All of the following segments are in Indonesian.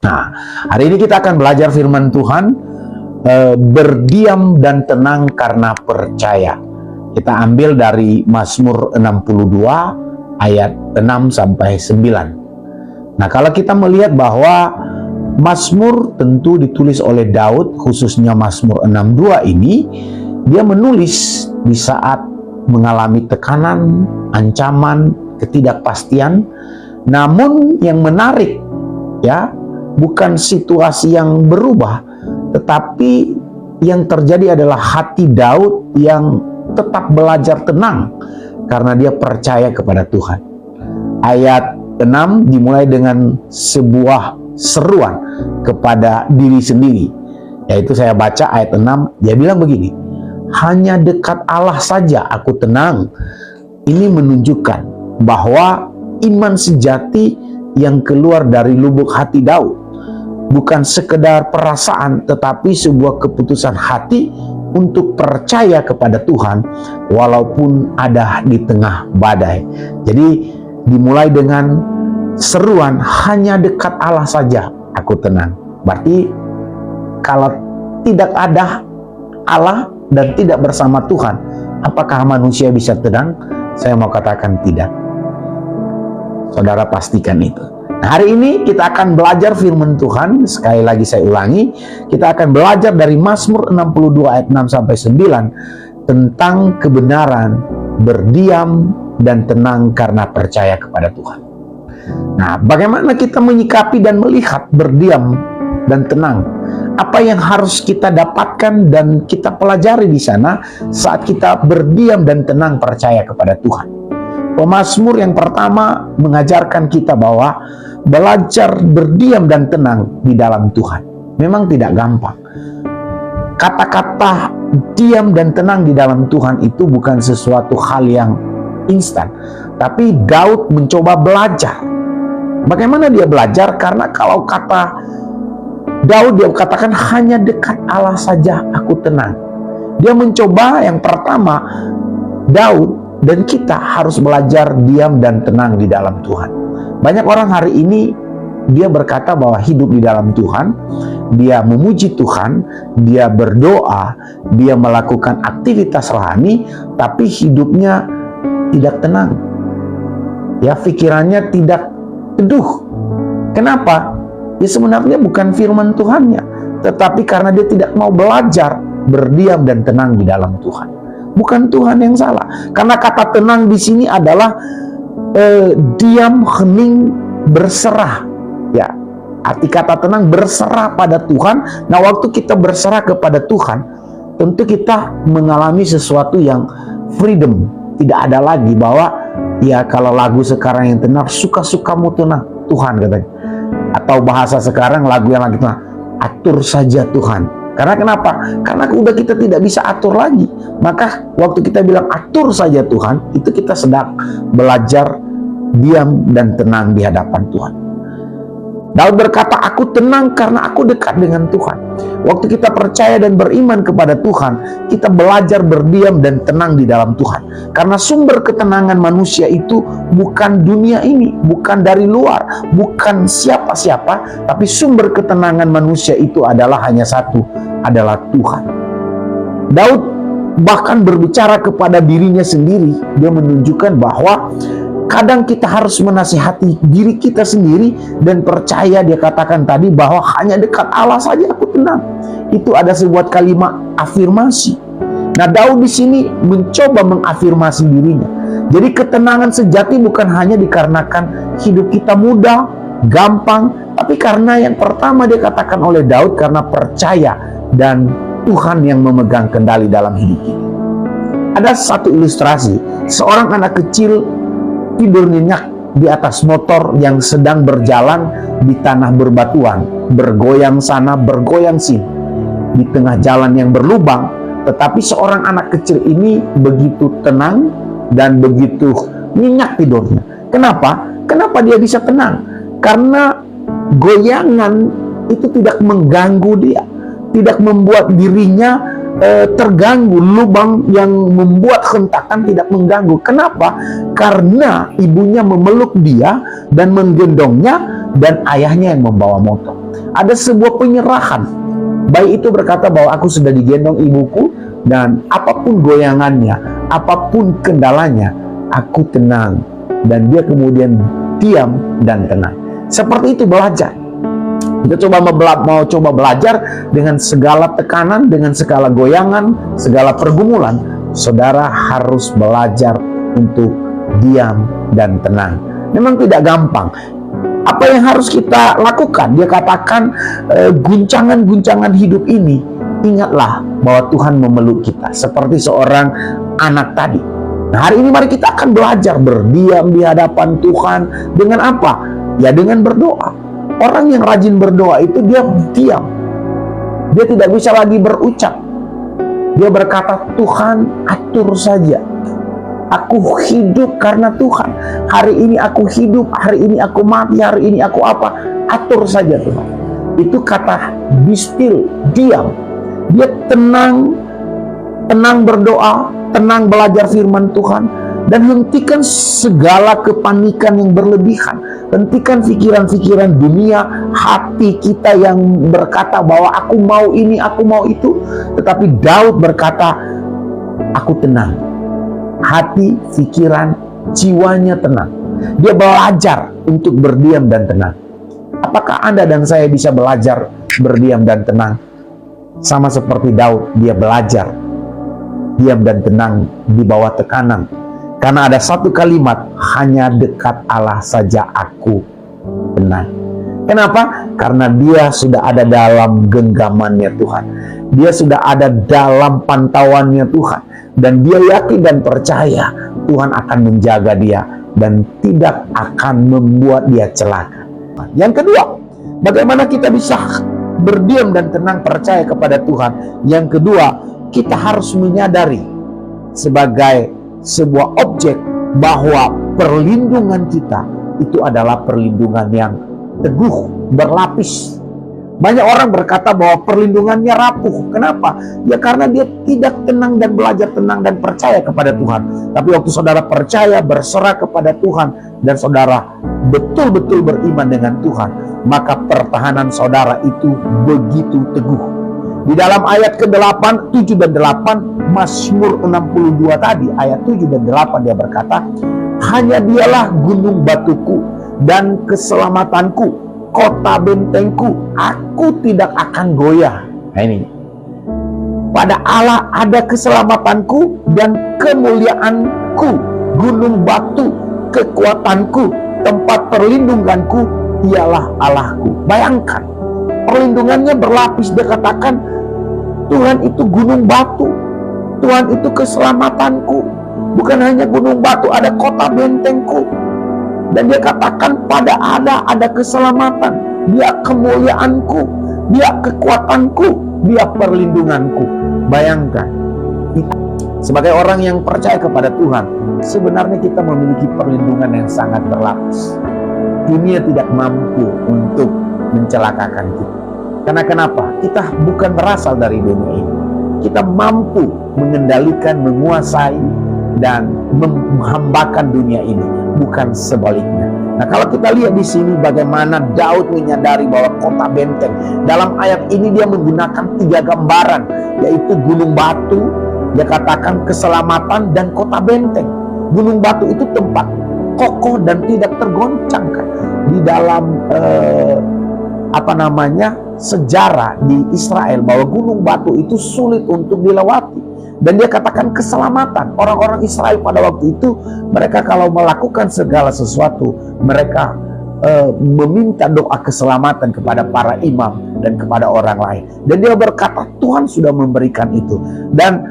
Nah, hari ini kita akan belajar firman Tuhan, berdiam dan tenang karena percaya. Kita ambil dari Mazmur 62 ayat 6 sampai 9. Nah, kalau kita melihat bahwa Mazmur tentu ditulis oleh Daud, khususnya Mazmur 62 ini, dia menulis di saat mengalami tekanan, ancaman, ketidakpastian. Namun yang menarik, ya, bukan situasi yang berubah, tetapi yang terjadi adalah hati Daud yang tetap belajar tenang karena dia percaya kepada Tuhan. Ayat 6 dimulai dengan sebuah seruan kepada diri sendiri, yaitu saya baca ayat 6, dia bilang begini, hanya dekat Allah saja aku tenang. Ini menunjukkan bahwa iman sejati yang keluar dari lubuk hati Daud bukan sekedar perasaan, tetapi sebuah keputusan hati untuk percaya kepada Tuhan walaupun ada di tengah badai. Jadi dimulai dengan seruan, hanya dekat Allah saja aku tenang. Berarti kalau tidak ada Allah dan tidak bersama Tuhan, apakah manusia bisa tenang? Saya mau katakan tidak. Saudara pastikan itu. Nah, hari ini kita akan belajar firman Tuhan. Sekali lagi saya ulangi, kita akan belajar dari Mazmur 62 ayat 6 sampai 9 tentang kebenaran berdiam dan tenang karena percaya kepada Tuhan. Nah, bagaimana kita menyikapi dan melihat berdiam dan tenang? Apa yang harus kita dapatkan dan kita pelajari di sana saat kita berdiam dan tenang percaya kepada Tuhan? Pemazmur yang pertama mengajarkan kita bahwa belajar berdiam dan tenang di dalam Tuhan memang tidak gampang. Kata-kata diam dan tenang di dalam Tuhan itu bukan sesuatu hal yang instan, tapi Daud mencoba belajar. Bagaimana dia belajar? Karena kalau kata Daud, dia katakan hanya dekat Allah saja aku tenang. Dia mencoba, yang pertama, Daud dan kita harus belajar diam dan tenang di dalam Tuhan. Banyak orang hari ini dia berkata bahwa hidup di dalam Tuhan, dia memuji Tuhan, dia berdoa, dia melakukan aktivitas rohani, tapi hidupnya tidak tenang. Ya, pikirannya tidak teduh. Kenapa? Ya sebenarnya bukan firman Tuhannya, tetapi karena dia tidak mau belajar berdiam dan tenang di dalam Tuhan. Bukan Tuhan yang salah, karena kata tenang di sini adalah diam, hening, berserah. Ya, arti kata tenang berserah pada Tuhan. Nah, waktu kita berserah kepada Tuhan, tentu kita mengalami sesuatu yang freedom. Tidak ada lagi bahwa ya kalau lagu sekarang yang tenang, suka-sukamu tenang Tuhan katanya. Atau bahasa sekarang lagu yang lagi tenang, atur saja Tuhan. Karena kenapa? Karena udah kita tidak bisa atur lagi. Maka waktu kita bilang atur saja Tuhan, itu kita sedang belajar diam dan tenang di hadapan Tuhan. Daud berkata, aku tenang karena aku dekat dengan Tuhan. Waktu kita percaya dan beriman kepada Tuhan, kita belajar berdiam dan tenang di dalam Tuhan. Karena sumber ketenangan manusia itu bukan dunia ini, bukan dari luar, bukan siapa-siapa, tapi sumber ketenangan manusia itu adalah hanya satu, adalah Tuhan. Daud bahkan berbicara kepada dirinya sendiri. Dia menunjukkan bahwa kadang kita harus menasihati diri kita sendiri dan percaya. Dia katakan tadi bahwa hanya dekat Allah saja aku tenang. Itu ada sebuah kalimat afirmasi. Nah, Daud di sini mencoba mengafirmasi dirinya. Jadi ketenangan sejati bukan hanya dikarenakan hidup kita mudah, gampang, tapi karena yang pertama dia katakan oleh Daud, karena percaya dan Tuhan yang memegang kendali dalam hidup kita. Ada satu ilustrasi, seorang anak kecil tidur nyenyak di atas motor yang sedang berjalan di tanah berbatuan, bergoyang sana, bergoyang sini, di tengah jalan yang berlubang. Tetapi seorang anak kecil ini begitu tenang dan begitu nyenyak tidurnya. Kenapa? Kenapa dia bisa tenang? Karena goyangan itu tidak mengganggu dia, tidak membuat dirinya terganggu. Lubang yang membuat hentakan tidak mengganggu. Kenapa? Karena ibunya memeluk dia dan menggendongnya dan ayahnya yang membawa motor. Ada sebuah penyerahan. Bayi itu berkata bahwa aku sudah digendong ibuku, dan apapun goyangannya, apapun kendalanya, aku tenang. Dan dia kemudian diam dan tenang. Seperti itu belajar. Kita mau coba belajar dengan segala tekanan, dengan segala goyangan, segala pergumulan. Saudara harus belajar untuk diam dan tenang. Memang tidak gampang. Apa yang harus kita lakukan? Dia katakan, guncangan-guncangan hidup ini, ingatlah bahwa Tuhan memeluk kita seperti seorang anak tadi. Nah, hari ini mari kita akan belajar berdiam di hadapan Tuhan. Dengan apa? Ya dengan berdoa. Orang yang rajin berdoa itu dia diam. Dia tidak bisa lagi berucap. Dia berkata, Tuhan atur saja. Aku hidup karena Tuhan. Hari ini aku hidup, hari ini aku mati, hari ini aku apa. Atur saja Tuhan. Itu kata be still, diam. Dia tenang berdoa, tenang belajar firman Tuhan. Dan hentikan segala kepanikan yang berlebihan. Hentikan pikiran-pikiran dunia, hati kita yang berkata bahwa aku mau ini, aku mau itu. Tetapi Daud berkata, aku tenang. Hati, pikiran, jiwanya tenang. Dia belajar untuk berdiam dan tenang. Apakah Anda dan saya bisa belajar berdiam dan tenang? Sama seperti Daud, dia belajar diam dan tenang di bawah tekanan. Karena ada satu kalimat, hanya dekat Allah saja aku tenang. Kenapa? Karena dia sudah ada dalam genggamannya Tuhan. Dia sudah ada dalam pantauannya Tuhan. Dan dia yakin dan percaya Tuhan akan menjaga dia dan tidak akan membuat dia celaka. Yang kedua, bagaimana kita bisa berdiam dan tenang percaya kepada Tuhan? Yang kedua, kita harus menyadari sebagai sebuah objek bahwa perlindungan kita itu adalah perlindungan yang teguh, berlapis. Banyak orang berkata bahwa perlindungannya rapuh. Kenapa? Ya karena dia tidak tenang dan belajar tenang dan percaya kepada Tuhan. Tapi waktu saudara percaya, berserah kepada Tuhan, dan saudara betul-betul beriman dengan Tuhan, maka pertahanan saudara itu begitu teguh. Di dalam ayat ke-8, 7 dan 8, Mazmur 62 tadi, ayat 7 dan 8 dia berkata, hanya dialah gunung batuku dan keselamatanku, kota bentengku, aku tidak akan goyah. Nah ini, pada Allah ada keselamatanku dan kemuliaanku, gunung batu, kekuatanku, tempat perlindunganku, ialah Allahku. Bayangkan, perlindungannya berlapis. Dia katakan, Tuhan itu gunung batu, Tuhan itu keselamatanku. Bukan hanya gunung batu, ada kota bentengku. Dan dia katakan pada ada keselamatan. Dia kemuliaanku, dia kekuatanku, dia perlindunganku. Bayangkan, sebagai orang yang percaya kepada Tuhan, sebenarnya kita memiliki perlindungan yang sangat berlapis. Dunia tidak mampu untuk mencelakakan kita. Karena kenapa? Kita bukan berasal dari dunia ini. Kita mampu mengendalikan, menguasai, dan menghambakan dunia ini, bukan sebaliknya. Nah, kalau kita lihat di sini bagaimana Daud menyadari bahwa kota benteng. Dalam ayat ini dia menggunakan 3 gambaran, yaitu gunung batu, dia katakan keselamatan, dan kota benteng. Gunung batu itu tempat kokoh dan tidak tergoncangkan. Di dalam sejarah di Israel bahwa gunung batu itu sulit untuk dilewati. Dan dia katakan keselamatan. Orang-orang Israel pada waktu itu, mereka kalau melakukan segala sesuatu, mereka meminta doa keselamatan kepada para imam dan kepada orang lain. Dan dia berkata, Tuhan sudah memberikan itu. Dan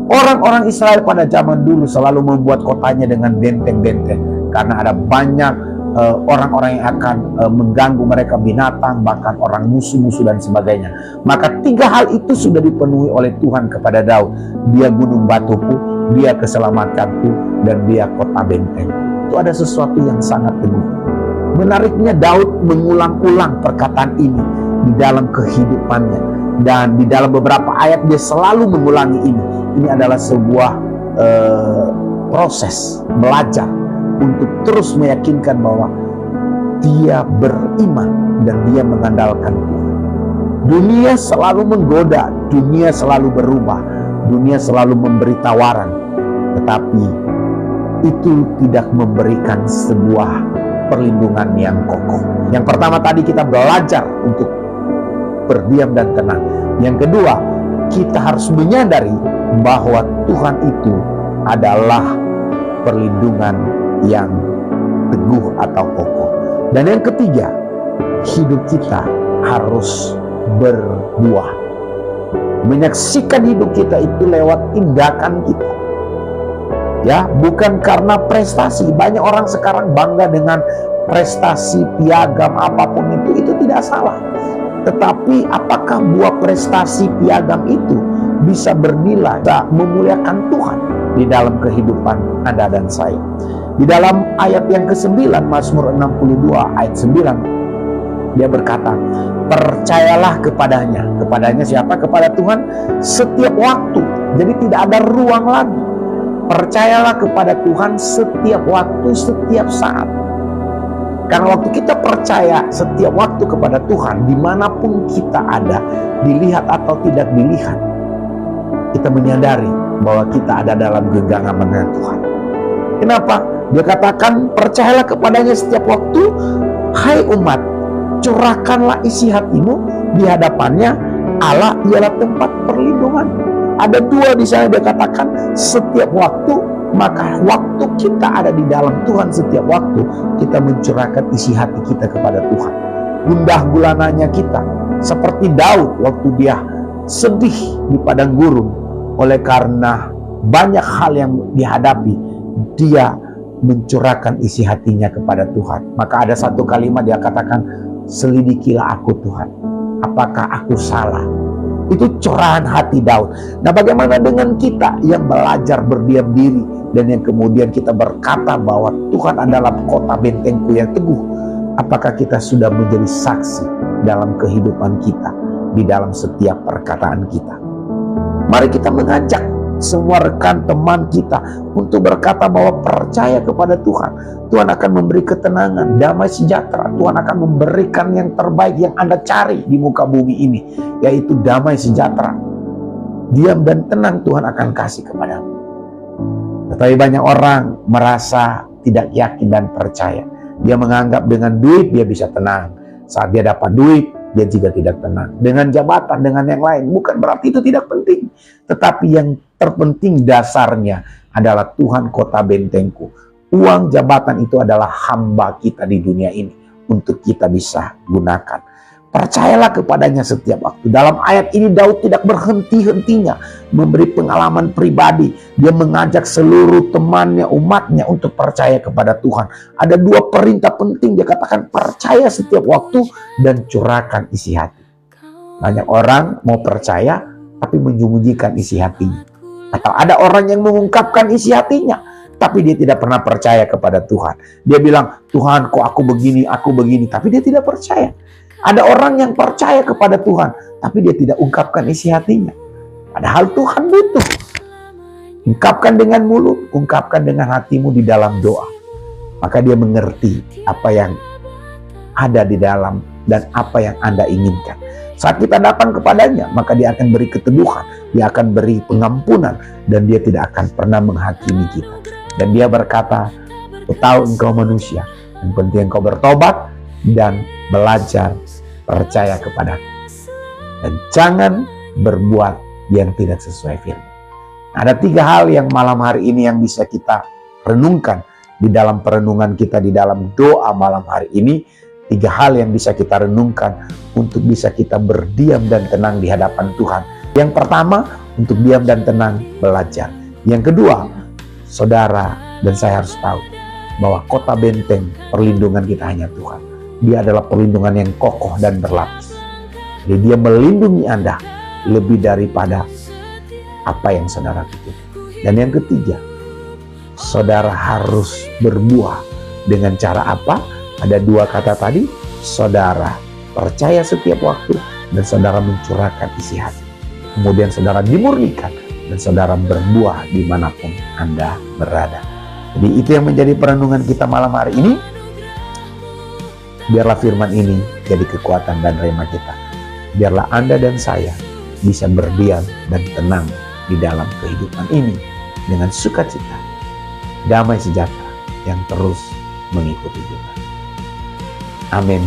orang-orang Israel pada zaman dulu selalu membuat kotanya dengan benteng-benteng. Karena ada banyak orang-orang yang akan mengganggu mereka, binatang, bahkan orang musuh-musuh dan sebagainya. Maka 3 hal itu sudah dipenuhi oleh Tuhan kepada Daud. Dia gunung batuku, dia keselamatanku, dan dia kota benteng. Itu ada sesuatu yang sangat teguh. Menariknya, Daud mengulang-ulang perkataan ini di dalam kehidupannya. Dan di dalam beberapa ayat dia selalu mengulangi ini. Ini adalah sebuah proses belajar untuk terus meyakinkan bahwa dia beriman dan dia mengandalkan Tuhan. Dunia selalu menggoda, dunia selalu berubah, dunia selalu memberi tawaran, tetapi itu tidak memberikan sebuah perlindungan yang kokoh. Yang pertama tadi kita belajar untuk berdiam dan tenang. Yang kedua, kita harus menyadari bahwa Tuhan itu adalah perlindungan yang teguh atau kokoh. Dan yang ketiga, hidup kita harus berbuah. Menyaksikan hidup kita itu lewat tindakan kita. Ya, bukan karena prestasi. Banyak orang sekarang bangga dengan prestasi, piagam, apapun itu tidak salah. Tetapi apakah buah prestasi piagam itu bisa bernilai, bisa memuliakan Tuhan di dalam kehidupan Anda dan saya? Di dalam ayat yang ke-9, Mazmur 62 ayat 9, dia berkata, percayalah kepadanya. Kepadanya siapa? Kepada Tuhan setiap waktu. Jadi tidak ada ruang lagi. Percayalah kepada Tuhan setiap waktu, setiap saat. Karena waktu kita percaya setiap waktu kepada Tuhan, dimanapun kita ada, dilihat atau tidak dilihat, kita menyadari bahwa kita ada dalam genggaman dengan Tuhan. Kenapa? Dia katakan, percayalah kepadanya setiap waktu, hai umat, curahkanlah isi hatimu di hadapannya, Allah ialah tempat perlindungan. Ada dua di sana dia katakan setiap waktu, maka waktu kita ada di dalam Tuhan setiap waktu, kita mencurahkan isi hati kita kepada Tuhan. Gundah gulananya kita, seperti Daud waktu dia sedih di padang gurun, oleh karena banyak hal yang dihadapi, dia mencurahkan isi hatinya kepada Tuhan. Maka ada satu kalimat dia katakan, selidikilah aku Tuhan, apakah aku salah? Itu curahan hati Daud. Nah, bagaimana dengan kita yang belajar berdiam diri dan yang kemudian kita berkata bahwa Tuhan adalah kota bentengku yang teguh? Apakah kita sudah menjadi saksi dalam kehidupan kita, di dalam setiap perkataan kita? Mari kita mengajak semua rekan teman kita untuk berkata bahwa percaya kepada Tuhan. Tuhan akan memberi ketenangan, damai sejahtera. Tuhan akan memberikan yang terbaik yang Anda cari di muka bumi ini, yaitu damai sejahtera. Diam dan tenang Tuhan akan kasih kepadamu. Tetapi banyak orang merasa tidak yakin dan percaya. Dia menganggap dengan duit dia bisa tenang. Saat dia dapat duit, dia juga tidak tenang. Dengan jabatan, dengan yang lain, bukan berarti itu tidak penting. Tetapi yang terpenting dasarnya adalah Tuhan kota bentengku. Uang jabatan itu adalah hamba kita di dunia ini untuk kita bisa gunakan. Percayalah kepadanya setiap waktu. Dalam ayat ini Daud tidak berhenti-hentinya memberi pengalaman pribadi. Dia mengajak seluruh temannya, umatnya untuk percaya kepada Tuhan. Ada dua perintah penting. Dia katakan percaya setiap waktu dan curahkan isi hati. Banyak orang mau percaya tapi menyembunyikan isi hatinya. Atau ada orang yang mengungkapkan isi hatinya tapi dia tidak pernah percaya kepada Tuhan. Dia bilang, Tuhan kok aku begini, tapi dia tidak percaya. Ada orang yang percaya kepada Tuhan, tapi dia tidak ungkapkan isi hatinya. Padahal Tuhan butuh. Ungkapkan dengan mulut, ungkapkan dengan hatimu di dalam doa. Maka dia mengerti apa yang ada di dalam dan apa yang Anda inginkan. Saat kita datang kepadanya, maka dia akan beri keteduhan, dia akan beri pengampunan, dan dia tidak akan pernah menghakimi kita. Dan dia berkata, aku tahu engkau manusia, yang penting engkau bertobat dan belajar percaya kepadaku. Dan jangan berbuat yang tidak sesuai firman. Ada tiga hal yang malam hari ini yang bisa kita renungkan di dalam perenungan kita, di dalam doa malam hari ini. Tiga hal yang bisa kita renungkan untuk bisa kita berdiam dan tenang di hadapan Tuhan. Yang pertama, untuk diam dan tenang belajar. Yang kedua, saudara dan saya harus tahu bahwa kota benteng perlindungan kita hanya Tuhan. Dia adalah perlindungan yang kokoh dan berlapis. Jadi dia melindungi Anda lebih daripada apa yang saudara pikir. Dan yang ketiga, saudara harus berbuah dengan cara apa? Ada dua kata tadi, saudara percaya setiap waktu dan saudara mencurahkan isi hati. Kemudian saudara dimurnikan dan saudara berbuah dimanapun Anda berada. Jadi itu yang menjadi perenungan kita malam hari ini. Biarlah firman ini jadi kekuatan dan rema kita. Biarlah Anda dan saya bisa berdiam dan tenang di dalam kehidupan ini dengan sukacita, damai sejahtera yang terus mengikuti kita. Amin.